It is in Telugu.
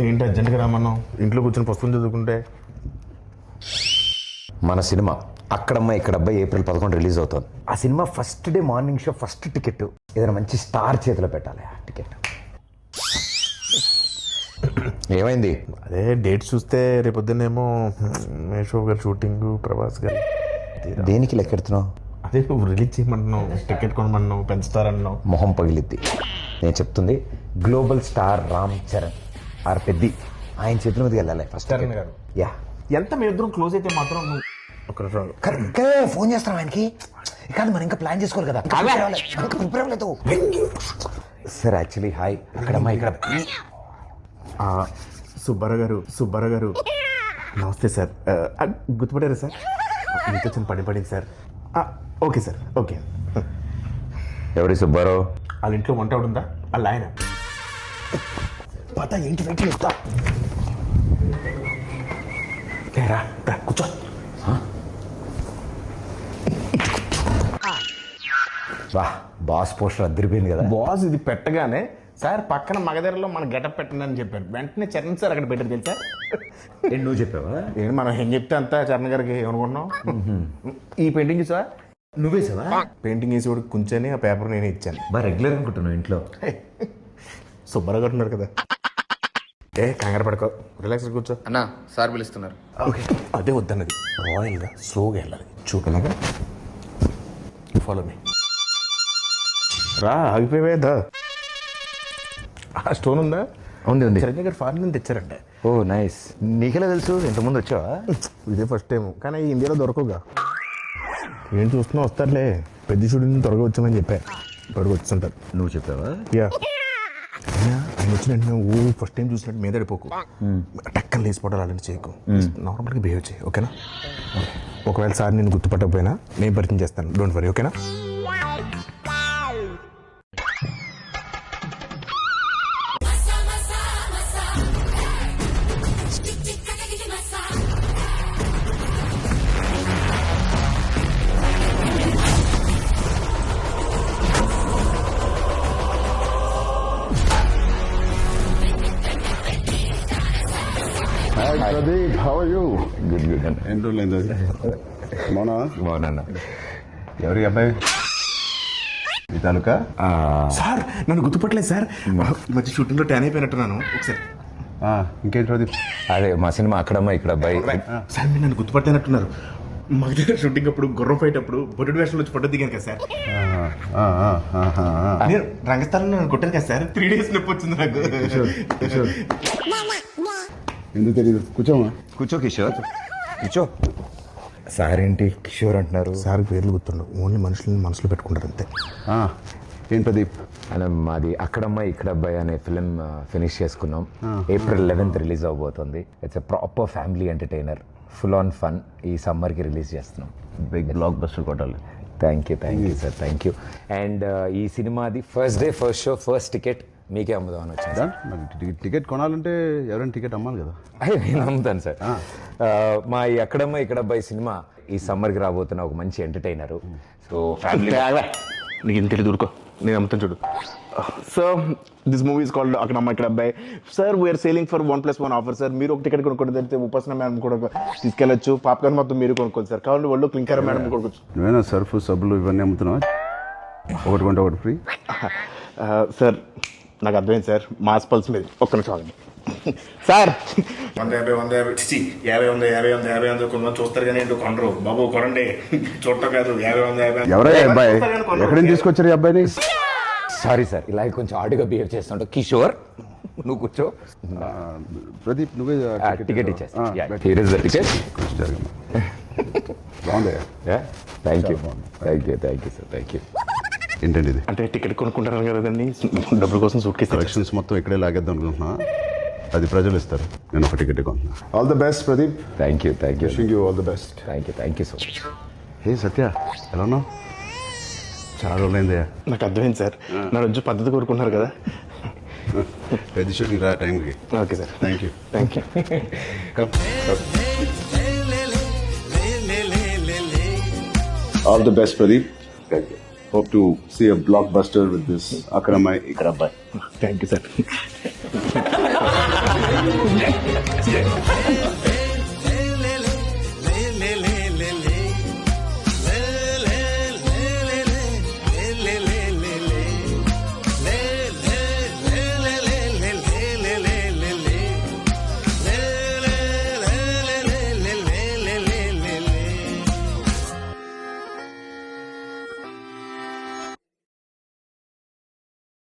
ఏంటి అర్జెంట్గా రామన్నాం? ఇంట్లో కూర్చొని పుస్తకం చదువుకుంటే. మన సినిమా అక్కడమ్మ ఇక్కడ అబ్బాయి April 11 రిలీజ్ అవుతుంది. ఆ cinema first day morning show first ticket ఏదైనా మంచి స్టార్ చేతిలో పెట్టాలి. ఆ టికెట్ ఏమైంది? అదే డేట్ చూస్తే రేపొద్దునేమో మేషో గారు షూటింగ్, ప్రభాస్ గారు. దేనికి లెక్కెడుతున్నావు? అదే నువ్వు రిలీజ్ చేయమంటున్నావు, టికెట్ కొనమన్నావు, పెంచుతారన్నావు. మొహం పగిలిద్ది. నేను చెప్తుంది గ్లోబల్ స్టార్ రామ్ చరణ్ ఆర్ పెద్ది ఆయన చేతుల మీదకి వెళ్ళాలి ఫస్ట్. చరణ్ గారు యా ఎంత మీ ఇద్దరం క్లోజ్ అయితే మాత్రం నువ్వు ఒక ఫోన్ చేస్తాం ఆయనకి. కాదు మనం ఇంకా ప్లాన్ చేసుకోవాలి కదా. ప్రిపేర్ అవ్వలేదు సార్. యాక్చువల్లీ హాయ్ అక్కడమ్మా ఇక్కడ సుబ్బారావు గారు నమస్తే సార్. గుర్తుపడారా సార్? మీతో చిన్న పడింది సార్. Okay sir, okay. ఎవరి సుబ్బారావు? వాళ్ళ ఇంట్లో వంట ఉందా? వాళ్ళ ఆయన పత ఏంటి వెయిట్ చేస్తా రా కూర్చో. వా బాస్ పోస్టర్ అద్దరిపోయింది కదా. బాస్ ఇది పెట్టగానే సార్ పక్కన మగధరలో మన గెటప్ పెట్టండి అని చెప్పారు. వెంటనే చరణ్ సార్ అక్కడ పెట్టారు తెలుసా? నువ్వు చెప్పావా? ఏంటి మనం ఏం చెప్తే అంతా చరణ్ గారికి ఏమనుకుంటున్నాం. ఈ పెయింటింగ్ చూసా? నువ్వేసావా? పెయింటింగ్ వేసి కూడా కూర్చొని ఆ పేపర్ నేనే ఇచ్చాను. బాగా రెగ్యులర్ అనుకుంటున్నావు ఇంట్లో. సుబ్బారావు ఉన్నారు కదా. కంగారు పడుకో, రిలాక్స్ కూర్చో. అన్నా సార్ పిలుస్తున్నారు. ఓకే అదే వద్దన్నది. రాయల్గా స్లోగా వెళ్ళాలి. చూడలాగా ఫాలో మీ. రా ఆగిపోయేదా? ఆ స్టోన్ ఉందా? ఉంది ఉంది. చరణ్ గారు ఫారెన్ నుంచి తెచ్చారంటే. ఓ నైస్. నీకెలా తెలుసు? ఇంతకుముందు వచ్చావా? ఇదే ఫస్ట్ టైం, కానీ ఇండియాలో దొరకవుగా. ఏం చూస్తున్నా వస్తారులే. పెద్ద షూటింగ్ త్వరగా వచ్చామని చెప్పా. త్వరగా వచ్చుంటారు. నువ్వు చెప్పావా? యా. ఆయన వచ్చిన వెంటనే ఫస్ట్ టైం చూసినట్టు మీద పడిపోకు. టక్కన లేచిపోవడాలు అలాంటి చేయకు. నార్మల్గా బిహేవ్ చేయి, ఓకేనా? ఒకవేళ సార్ నేను గుర్తుపట్టకపోయినా నేను పరిచయం చేస్తాను. డోంట్ వరీ, ఓకేనా? Pradeep, how are you? Good good అన్న. ఎన్ని రోజులైంది అది? మౌనా? బాగున్నా. ఎవరి అబ్బాయి? ఈ తాలూకా? సార్ నన్ను గుర్తుపట్టలేదు సార్. ఈ మధ్య షూటింగ్లో ట్యాన్ అయిపోయినట్టున్నాను. ఒకసారి ఇంకేంటి ప్రదీప్? అదే మా సినిమా అక్కడమ్మా ఇక్కడ అబ్బాయి. సార్ మీరు నన్ను గుర్తుపట్టినట్టున్నారు. మగ షూటింగ్ అప్పుడు గుర్రం ఫైట్ అప్పుడు బొడ్డు వేషంలో వచ్చి ఫోటో దిగాను కదా సార్. నేను రంగస్థలంలో నన్ను కొట్టాను కదా సార్. 3 days నొప్పి వచ్చింది నాకు. ఎందుకు తెలియదు? కూర్చోమా. కూర్చో కిషోర్, కూర్చో. సార్ ఏంటి కిషోర్ అంటున్నారు? సార్ పేర్లు గుర్తుండవు, ఓన్లీ మనుషులని మనసులో పెట్టుకుంటారు అంతే. ఏం ప్రదీప్? అలా మాది అక్కడమ్మ ఇక్కడ అబ్బాయి అనే ఫిలిం ఫినిష్ చేసుకున్నాం. April 11 రిలీజ్ అవబోతుంది. It's a proper family entertainer, full on fun. ఈ సమ్మర్కి రిలీజ్ చేస్తున్నాం. బిగ్ బ్లాక్ బస్టర్ కొట్టాలి. Thank you sir, thank you. And ఈ సినిమాది first day first show first ticket మీకే అమ్ముదామని వచ్చింది. మరి టికెట్ కొనాలంటే ఎవరైనా టికెట్ అమ్మాలి కదా. నేను అమ్ముతాను సార్. మా ఈ అక్కడమ్మ ఇక్కడ అబ్బాయి సినిమా ఈ సమ్మర్కి రాబోతున్న ఒక మంచి ఎంటర్టైనర్. సో ఫ్యామిలీ నీకు ఇంత తెలియదు, ఊరుకో. నేను అమ్ముతాను చూడు. So this movie is called Akkadamma Ikkada Abbayi. Sir we're selling for 1+1 offer sir. మీరు ఒక టికెట్ కొనుక్కోండి, తెలిస్తే ఉపాసన మేడం కూడా తీసుకెళ్ళచ్చు. పాప్కార్న్ మొత్తం మీరు కొనుక్కోండి సార్. కావాలి వాళ్ళు క్లింకర్ మేడం కొనుక్కోవచ్చు. నువ్వేనా సర్ఫ్ సబ్బులు ఇవన్నీ అమ్ముతున్నావా? ఒకటి కొంటే ఒకటి ఫ్రీ. సార్ నాకు అర్థమైంది సార్. మాస్ పల్స్ మీద ఒక్క నిమిషం ఆగండి సార్. 150 కొంతమంది చూస్తారు కానీ ఏంటో కొనరు. బాబు కొనండి, చూడటం కాదు. 50 ఎవరయ్యా అబ్బాయి? ఎక్కడి నుంచి తీసుకొచ్చారు ఈ అబ్బాయిని? సారీ సార్, ఇలా కొంచెం ఆడుగా బిహేవ్ చేస్తుంటావు. కిషోర్ నువ్వు కూర్చో. ప్రదీప్ నువ్వే టికెట్ ఇచ్చేస్తా. Here is the ticket. బాగుందయ్యా. Thank you sir, thank you. ఏంటండి ఇది? అంటే టికెట్ కొనుక్కుంటారు కదండి, డబ్బుల కోసం సూట్ కేసు కలెక్షన్స్ మొత్తం ఇక్కడే లాగేద్దాం అనుకుంటున్నా. అది ప్రజలు ఇస్తారు. నేను ఒక టికెట్ కొంటున్నా. All the best Pradeep. Thank you wishing you all the best. Thank you so much. Hey Satya, ఎలా ఉన్నావు? చాలా రోజులైందయ్యా. నాకు అర్థమైంది సార్. నా రోజు పద్ధతి కోరుకుంటున్నారు కదా. పెద్ద షూటింగ్ రా టైంకి. Okay sir, thank you. All the best Pradeep. Hope to see a blockbuster with this అక్కడ అమ్మాయి ఇక్కడ అబ్బాయి. Thank you sir.